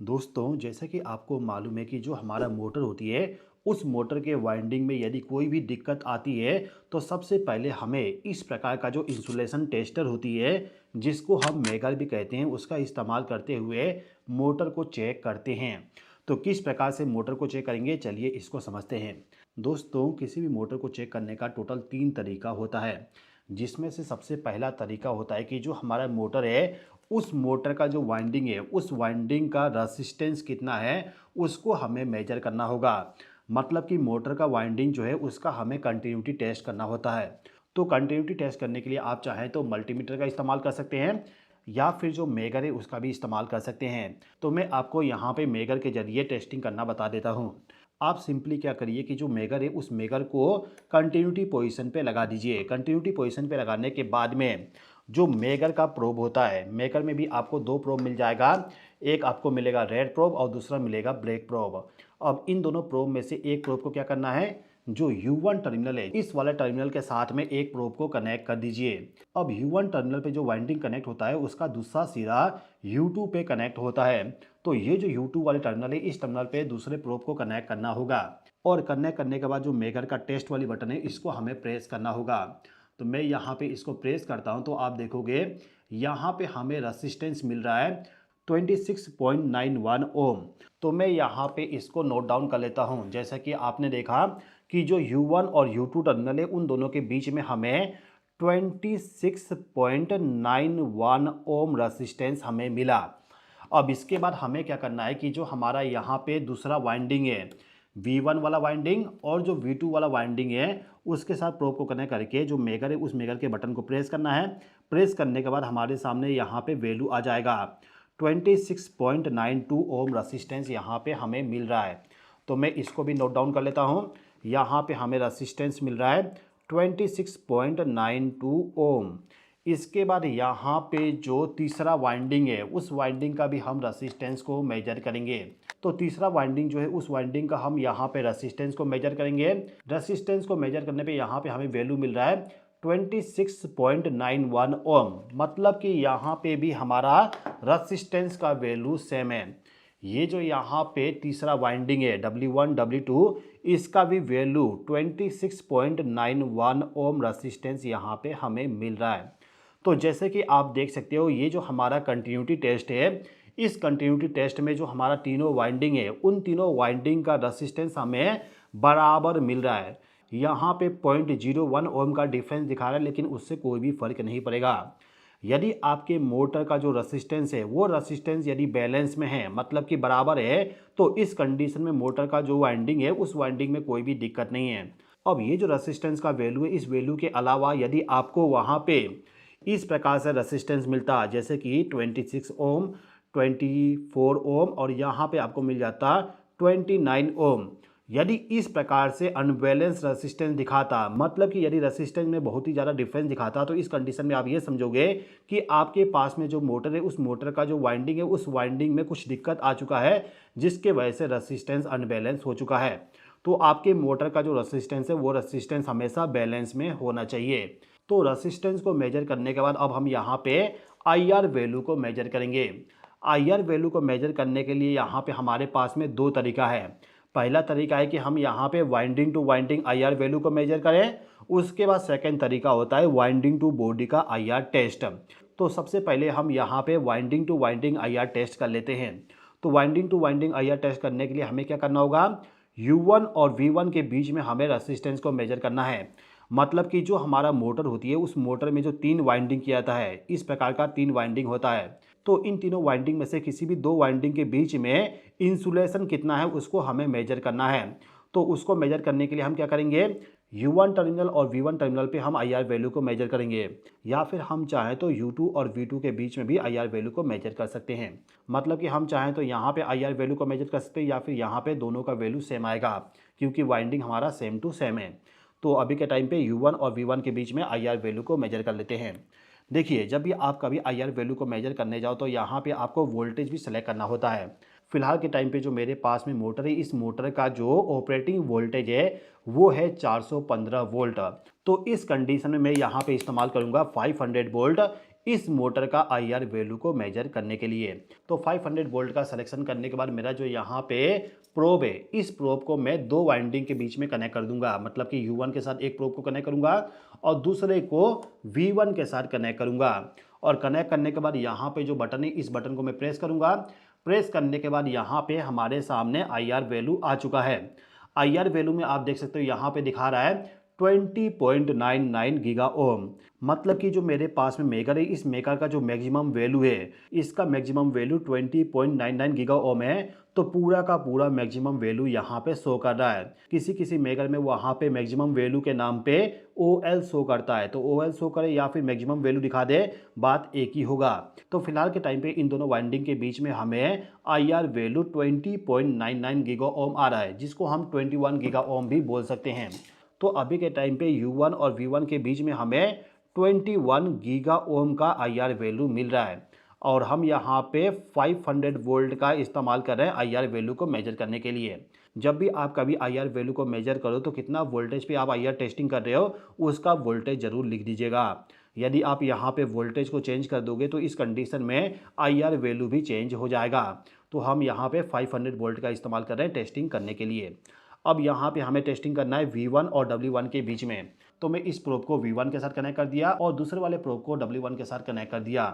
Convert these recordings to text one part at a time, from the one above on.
दोस्तों, जैसा कि आपको मालूम है कि जो हमारा मोटर होती है, उस मोटर के वाइंडिंग में यदि कोई भी दिक्कत आती है, तो सबसे पहले हमें इस प्रकार का जो इंसुलेशन टेस्टर होती है, जिसको हम मेगर भी कहते हैं, उसका इस्तेमाल करते हुए मोटर को चेक करते हैं। तो किस प्रकार से मोटर को चेक करेंगे, चलिए इसको समझते हैं। दोस्तों, किसी भी मोटर को चेक करने का टोटल 3 तरीका होता है, जिसमें से सबसे पहला तरीका होता है कि जो हमारा मोटर है, उस मोटर का जो वाइंडिंग है, उस वाइंडिंग का रेजिस्टेंस कितना है, उसको हमें मेजर करना होगा। मतलब कि मोटर का वाइंडिंग जो है, उसका हमें कंटिन्यूटी टेस्ट करना होता है। तो कंटिन्यूटी टेस्ट करने के लिए आप चाहें तो मल्टीमीटर का इस्तेमाल कर सकते हैं, या फिर जो मेगर है उसका भी इस्तेमाल कर सकते हैं। तो मैं आपको यहाँ पे मेगर के ज़रिए टेस्टिंग करना बता देता हूँ। आप सिंपली क्या करिए कि जो मेगर है, उस मेगर को कंटिन्यूटी पोजीशन पे लगा दीजिए। कंटिन्यूटी पोजीशन पे लगाने के बाद में जो मेगर का प्रोब होता है, मेगर में भी आपको 2 प्रोब मिल जाएगा। एक आपको मिलेगा रेड प्रोब और दूसरा मिलेगा ब्लैक प्रोब। अब इन दोनों प्रोब में से एक प्रोब को क्या करना है, जो U1 टर्मिनल है, इस वाले टर्मिनल के साथ में एक प्रोब को कनेक्ट कर दीजिए। अब U1 टर्मिनल पे जो वाइंडिंग कनेक्ट होता है, उसका दूसरा सिरा U2 पे कनेक्ट होता है। तो ये जो U2 वाले टर्मिनल है, इस टर्मिनल पे दूसरे प्रोब को कनेक्ट करना होगा। और कनेक्ट करने के बाद जो मेगर का टेस्ट वाली बटन है, इसको हमें प्रेस करना होगा। तो मैं यहाँ पे इसको प्रेस करता हूँ, तो आप देखोगे यहाँ पे हमें रेजिस्टेंस मिल रहा है 26.91 ओम। तो मैं यहाँ पे इसको नोट डाउन कर लेता हूँ। जैसा कि आपने देखा कि जो U1 और U2 टर्मिनल है, उन दोनों के बीच में हमें 26.91 ओम रेजिस्टेंस हमें मिला। अब इसके बाद हमें क्या करना है कि जो हमारा यहाँ पे दूसरा वाइंडिंग है, V1 वाला वाइंडिंग और जो V2 वाला वाइंडिंग है, उसके साथ प्रोब को कनेक्ट करके जो मेगर है, उस मेगर के बटन को प्रेस करना है। प्रेस करने के बाद हमारे सामने यहाँ पे वैल्यू आ जाएगा 26.92 ओम रेजिस्टेंस यहाँ पे हमें मिल रहा है। तो मैं इसको भी नोट डाउन कर लेता हूँ। यहाँ पे हमें रेजिस्टेंस मिल रहा है 26.92 ओम। इसके बाद यहाँ पे जो तीसरा वाइंडिंग है, उस वाइंडिंग का भी हम रेजिस्टेंस को मेजर करेंगे। तो तीसरा वाइंडिंग जो है, उस वाइंडिंग का हम यहाँ पे रेजिस्टेंस को मेजर करेंगे। रेजिस्टेंस को मेजर करने पे यहाँ पे हमें वैल्यू मिल रहा है 26.91 ओम। मतलब कि यहाँ पे भी हमारा रेजिस्टेंस का वैल्यू सेम है। ये जो यहाँ पे तीसरा वाइंडिंग है W1 W2, इसका भी वैल्यू 26.91 ओम रेजिस्टेंस यहाँ पे हमें मिल रहा है। तो जैसे कि आप देख सकते हो, ये जो हमारा कंटिन्यूटी टेस्ट है, इस कंटिन्यूटी टेस्ट में जो हमारा तीनों वाइंडिंग है, उन तीनों वाइंडिंग का रेजिस्टेंस हमें बराबर मिल रहा है। यहाँ पे 0.01 ओम का डिफरेंस दिखा रहा है, लेकिन उससे कोई भी फर्क नहीं पड़ेगा। यदि आपके मोटर का जो रेजिस्टेंस है, वो रेजिस्टेंस यदि बैलेंस में है, मतलब कि बराबर है, तो इस कंडीशन में मोटर का जो वाइंडिंग है, उस वाइंडिंग में कोई भी दिक्कत नहीं है। अब ये जो रेजिस्टेंस का वैल्यू है, इस वैल्यू के अलावा यदि आपको वहाँ पे इस प्रकार से रेजिस्टेंस मिलता, जैसे कि 26 ओम, 24 ओम और यहाँ पे आपको मिल जाता 29 ओम। यदि इस प्रकार से अनबैलेंस रेजिस्टेंस दिखाता, मतलब कि यदि रेजिस्टेंस में बहुत ही ज़्यादा डिफरेंस दिखाता, तो इस कंडीशन में आप ये समझोगे कि आपके पास में जो मोटर है, उस मोटर का जो वाइंडिंग है, उस वाइंडिंग में कुछ दिक्कत आ चुका है, जिसके वजह से रेजिस्टेंस अनबैलेंस हो चुका है। तो आपके मोटर का जो रेजिस्टेंस है, वो रेजिस्टेंस हमेशा बैलेंस में होना चाहिए। तो रेजिस्टेंस को मेजर करने के बाद अब हम यहाँ पे IR वैल्यू को मेजर करेंगे। IR वैल्यू को मेजर करने के लिए यहाँ पे हमारे पास में 2 तरीका है। पहला तरीका है कि हम यहाँ पे winding to winding IR value को मेजर करें। उसके बाद सेकंड तरीका होता है वाइंडिंग टू बॉडी का IR टेस्ट। तो सबसे पहले हम यहाँ पे winding to winding IR test कर लेते हैं। तो winding to winding IR test करने के लिए हमें क्या करना होगा, U1 और V1 के बीच में हमें रेजिस्टेंस को मेजर करना है। मतलब कि जो हमारा मोटर होती है, उस मोटर में जो 3 वाइंडिंग किया जाता है, इस प्रकार का 3 वाइंडिंग होता है। तो इन तीनों वाइंडिंग में से किसी भी 2 वाइंडिंग के बीच में इंसुलेशन कितना है, उसको हमें मेजर करना है। तो उसको मेजर करने के लिए हम क्या करेंगे, U1 टर्मिनल और V1 टर्मिनल पे हम IR वैल्यू को मेजर करेंगे, या फिर हम चाहें तो U2 और V2 के बीच में भी IR वैल्यू को मेजर कर सकते हैं। मतलब कि हम चाहें तो यहाँ पे IR वैल्यू को मेजर कर सकते हैं, या फिर यहाँ पे दोनों का वैल्यू सेम आएगा, क्योंकि वाइंडिंग हमारा सेम टू सेम है। तो अभी के टाइम पे U1 और V1 के बीच में IR वैल्यू को मेजर कर लेते हैं। देखिए, जब भी आप कभी IR वैल्यू को मेजर करने जाओ, तो यहाँ पे आपको वोल्टेज भी सेलेक्ट करना होता है। फिलहाल के टाइम पे जो मेरे पास में मोटर है, इस मोटर का जो ऑपरेटिंग वोल्टेज है, वो है 415 वोल्ट। तो इस कंडीशन में मैं यहाँ पे इस्तेमाल करूँगा 500 वोल्ट इस मोटर का IR वैल्यू को मेजर करने के लिए। तो 500 वोल्ट का सिलेक्शन करने के बाद मेरा जो यहाँ पे प्रोब है, इस प्रोब को मैं दो वाइंडिंग के बीच में कनेक्ट कर दूंगा। मतलब कि U1 के साथ एक प्रोब को कनेक्ट करूंगा और दूसरे को V1 के साथ कनेक्ट करूंगा। और कनेक्ट करने के बाद यहाँ पे जो बटन है, इस बटन को मैं प्रेस करूंगा। प्रेस करने के बाद यहाँ पे हमारे सामने IR वैल्यू आ चुका है। IR वैल्यू में आप देख सकते हो यहाँ पे दिखा रहा है 20.99 गीगा ओम। मतलब कि जो मेरे पास में मेकर है, इस मेकर का जो मैक्सिमम वैल्यू है, इसका मैक्सिमम वैल्यू 20.99 गीगा ओम है। तो पूरा का पूरा मैक्सिमम वैल्यू यहाँ पे शो कर रहा है। किसी किसी मेकर में वहाँ पे मैक्सिमम वैल्यू के नाम पे OL शो करता है। तो OL शो करे या फिर मैक्सिमम वैल्यू दिखा दे, बात एक ही होगा। तो फिलहाल के टाइम पे इन दोनों वाइंडिंग के बीच में हमें IR वैल्यू 20.99 गीगा ओम आ रहा है, जिसको हम 21 गीगा ओम भी बोल सकते हैं। तो अभी के टाइम पे U1 और V1 के बीच में हमें 21 गीगा ओम का IR वैल्यू मिल रहा है। और हम यहाँ पे 500 वोल्ट का इस्तेमाल कर रहे हैं IR वैल्यू को मेजर करने के लिए। जब भी आप कभी IR वैल्यू को मेजर करो तो कितना वोल्टेज पे आप IR टेस्टिंग कर रहे हो, उसका वोल्टेज ज़रूर लिख दीजिएगा। यदि आप यहाँ पे वोल्टेज को चेंज कर दोगे तो इस कंडीशन में IR वैल्यू भी चेंज हो जाएगा। तो हम यहाँ पे 500 वोल्ट का इस्तेमाल कर रहे हैं टेस्टिंग करने के लिए। अब यहाँ पे हमें टेस्टिंग करना है V1 और W1 के बीच में। तो मैं इस प्रोब को V1 के साथ कनेक्ट कर दिया और दूसरे वाले प्रोब को W1 के साथ कनेक्ट कर दिया।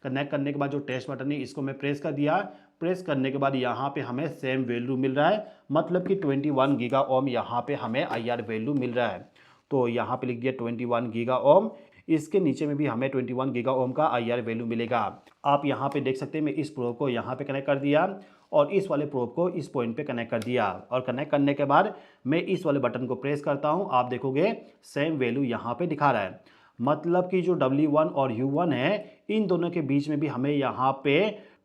कनेक्ट करने के बाद जो टेस्ट बटन है, इसको मैं प्रेस कर दिया। प्रेस करने के बाद यहाँ पे हमें सेम वैल्यू मिल रहा है। मतलब कि 21 गीगा ओम यहाँ पे हमें IR वैल्यू मिल रहा है। तो यहाँ पे लिख दिया 21 गीगा ओम। इसके नीचे में भी हमें 21 गीगा ओम का IR वैल्यू मिलेगा। आप यहाँ पे देख सकते हैं, मैं इस प्रोब को यहाँ पे कनेक्ट कर दिया और इस वाले प्रोब को इस पॉइंट पे कनेक्ट कर दिया। और कनेक्ट करने के बाद मैं इस वाले बटन को प्रेस करता हूँ। आप देखोगे सेम वैल्यू यहाँ पे दिखा रहा है। मतलब कि जो W1 और U1 है, इन दोनों के बीच में भी हमें यहाँ पे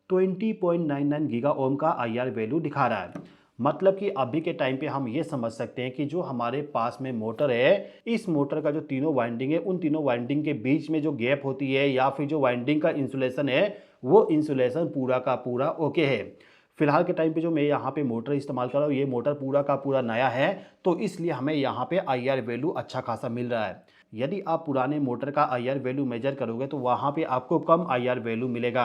20.99 गीगा ओम का IR वैल्यू दिखा रहा है। मतलब कि अभी के टाइम पे हम ये समझ सकते हैं कि जो हमारे पास में मोटर है, इस मोटर का जो तीनों वाइंडिंग है, उन तीनों वाइंडिंग के बीच में जो गैप होती है या फिर जो वाइंडिंग का इंसुलेशन है, वो इंसुलेशन पूरा का पूरा ओके है। फिलहाल के टाइम पे जो मैं यहाँ पे मोटर इस्तेमाल कर रहा हूँ, ये मोटर पूरा का पूरा नया है, तो इसलिए हमें यहाँ पे IR वैल्यू अच्छा खासा मिल रहा है। यदि आप पुराने मोटर का IR वैल्यू मेजर करोगे तो वहाँ पे आपको कम IR वैल्यू मिलेगा।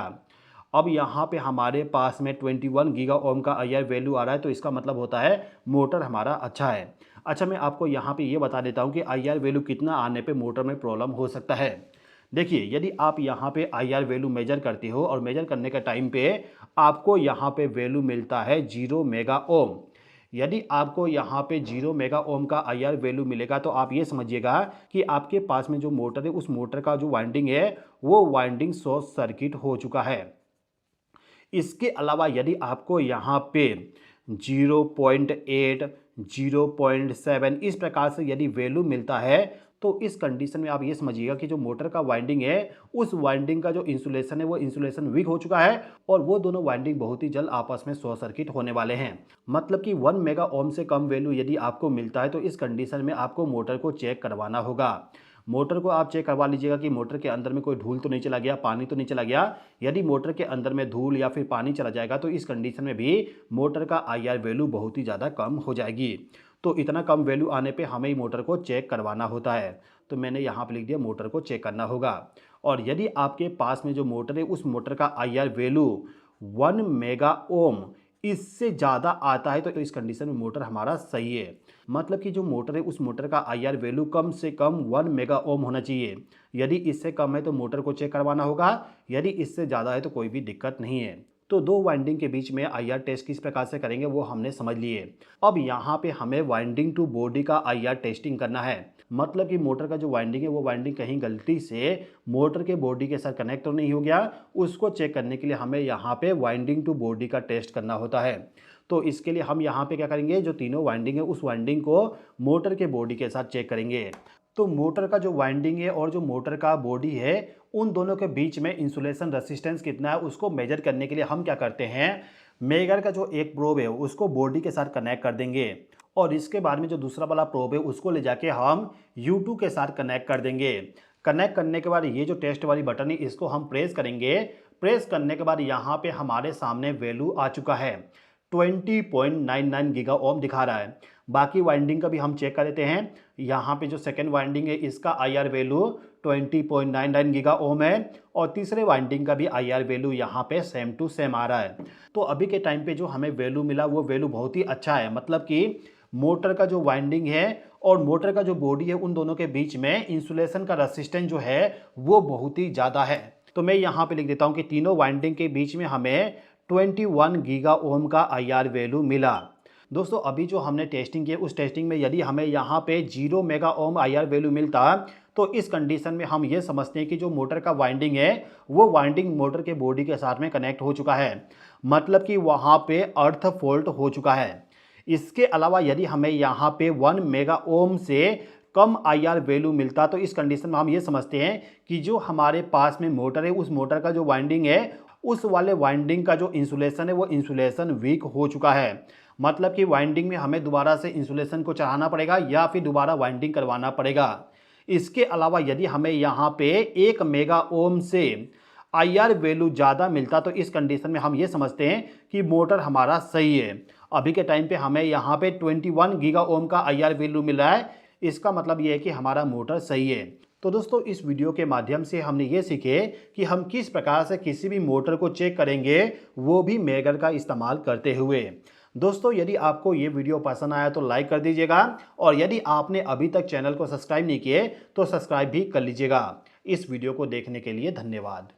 अब यहाँ पे हमारे पास में 21 गीगा ओम का IR वैल्यू आ रहा है, तो इसका मतलब होता है मोटर हमारा अच्छा है। अच्छा, मैं आपको यहाँ पे ये बता देता हूँ कि IR वैल्यू कितना आने पे मोटर में प्रॉब्लम हो सकता है। देखिए, यदि आप यहाँ पे IR वैल्यू मेजर करते हो और मेजर करने के टाइम पे आपको यहाँ पे वैल्यू मिलता है 0 मेगा ओम। यदि आपको यहाँ पे 0 मेगा ओम का IR वैल्यू मिलेगा तो आप ये समझिएगा कि आपके पास में जो मोटर है, उस मोटर का जो वाइंडिंग है, वो वाइंडिंग शॉर्ट सर्किट हो चुका है। इसके अलावा यदि आपको यहाँ पे 0.8, 0.7 इस प्रकार से यदि वैल्यू मिलता है, तो इस कंडीशन में आप ये समझिएगा कि जो मोटर का वाइंडिंग है, उस वाइंडिंग का जो इंसुलेशन है, वो इंसुलेशन वीक हो चुका है और वो दोनों वाइंडिंग बहुत ही जल्द आपस में शॉर्ट सर्किट होने वाले हैं। मतलब कि 1 मेगा ओम से कम वैल्यू यदि आपको मिलता है तो इस कंडीशन में आपको मोटर को चेक करवाना होगा। मोटर को आप चेक करवा लीजिएगा कि मोटर के अंदर में कोई धूल तो नहीं चला गया, पानी तो नहीं चला गया। यदि मोटर के अंदर में धूल या फिर पानी चला जाएगा तो इस कंडीशन में भी मोटर का IR वैल्यू बहुत ही ज़्यादा कम हो जाएगी। तो इतना कम वैल्यू आने पे हमें ही मोटर को चेक करवाना होता है। तो मैंने यहाँ पे लिख दिया मोटर को चेक करना होगा। और यदि आपके पास में जो मोटर है, उस मोटर का IR वैल्यू 1 मेगा ओम इससे ज़्यादा आता है तो इस कंडीशन में मोटर हमारा सही है। मतलब कि जो मोटर है, उस मोटर का IR वैल्यू कम से कम 1 मेगा ओम होना चाहिए। यदि इससे कम है तो मोटर को चेक करवाना होगा, यदि इससे ज़्यादा है तो कोई भी दिक्कत नहीं है। तो दो वाइंडिंग के बीच में IR टेस्ट किस प्रकार से करेंगे वो हमने समझ लिए। अब यहाँ पे हमें वाइंडिंग टू बॉडी का IR टेस्टिंग करना है। मतलब कि मोटर का जो वाइंडिंग है, वो वाइंडिंग कहीं गलती से मोटर के बॉडी के साथ कनेक्ट तो नहीं हो गया, उसको चेक करने के लिए हमें यहाँ पे वाइंडिंग टू बॉडी का टेस्ट करना होता है। तो इसके लिए हम यहाँ पे क्या करेंगे, जो तीनों वाइंडिंग है, उस वाइंडिंग को मोटर के बॉडी के साथ चेक करेंगे। तो मोटर का जो वाइंडिंग है और जो मोटर का बॉडी है, उन दोनों के बीच में इंसुलेशन रेसिस्टेंस कितना है उसको मेजर करने के लिए हम क्या करते हैं, मेगर का जो एक प्रोब है उसको बॉडी के साथ कनेक्ट कर देंगे और इसके बाद में जो दूसरा वाला प्रोब है उसको ले जाके हम U2 के साथ कनेक्ट कर देंगे। कनेक्ट करने के बाद ये जो टेस्ट वाली बटन है, इसको हम प्रेस करेंगे। प्रेस करने के बाद यहाँ पे हमारे सामने वैल्यू आ चुका है 20.99 गीगा ओम दिखा रहा है। बाकी वाइंडिंग का भी हम चेक कर लेते हैं। यहाँ पे जो सेकेंड वाइंडिंग है इसका IR वैल्यू 20.99 गीगा ओम है और तीसरे वाइंडिंग का भी IR वैल्यू यहाँ पे सेम टू सेम आ रहा है। तो अभी के टाइम पे जो हमें वैल्यू मिला वो वैल्यू बहुत ही अच्छा है, मतलब कि मोटर का जो वाइंडिंग है और मोटर का जो बॉडी है उन दोनों के बीच में इंसुलेशन का रेसिस्टेंस जो है वो बहुत ही ज़्यादा है। तो मैं यहाँ पे लिख देता हूँ कि तीनों वाइंडिंग के बीच में हमें 21 गीगा ओम का IR वैल्यू मिला। दोस्तों अभी जो हमने टेस्टिंग की उस टेस्टिंग में यदि हमें यहाँ पे 0 मेगा ओम IR वैल्यू मिलता तो इस कंडीशन में हम ये समझते हैं कि जो मोटर का वाइंडिंग है वो वाइंडिंग मोटर के बॉडी के साथ में कनेक्ट हो चुका है, मतलब कि वहाँ पे अर्थ फॉल्ट हो चुका है। इसके अलावा यदि हमें यहाँ पे 1 मेगा ओम से कम IR वैल्यू मिलता तो इस कंडीशन में हम ये समझते हैं कि जो हमारे पास में मोटर है उस मोटर का जो वाइंडिंग है उस वाले वाइंडिंग का जो इंसुलेशन है वो इंसुलेशन वीक हो चुका है, मतलब कि वाइंडिंग में हमें दोबारा से इंसुलेशन को चढ़ाना पड़ेगा या फिर दोबारा वाइंडिंग करवाना पड़ेगा। इसके अलावा यदि हमें यहाँ पे 1 मेगा ओम से IR वैल्यू ज़्यादा मिलता तो इस कंडीशन में हम ये समझते हैं कि मोटर हमारा सही है। अभी के टाइम पे हमें यहाँ पे 21 गीगा ओम का IR वैल्यू मिल रहा है, इसका मतलब ये है कि हमारा मोटर सही है। तो दोस्तों इस वीडियो के माध्यम से हमने ये सीखे कि हम किस प्रकार से किसी भी मोटर को चेक करेंगे, वो भी मेगर का इस्तेमाल करते हुए। दोस्तों यदि आपको ये वीडियो पसंद आया तो लाइक कर दीजिएगा और यदि आपने अभी तक चैनल को सब्सक्राइब नहीं किए तो सब्सक्राइब भी कर लीजिएगा। इस वीडियो को देखने के लिए धन्यवाद।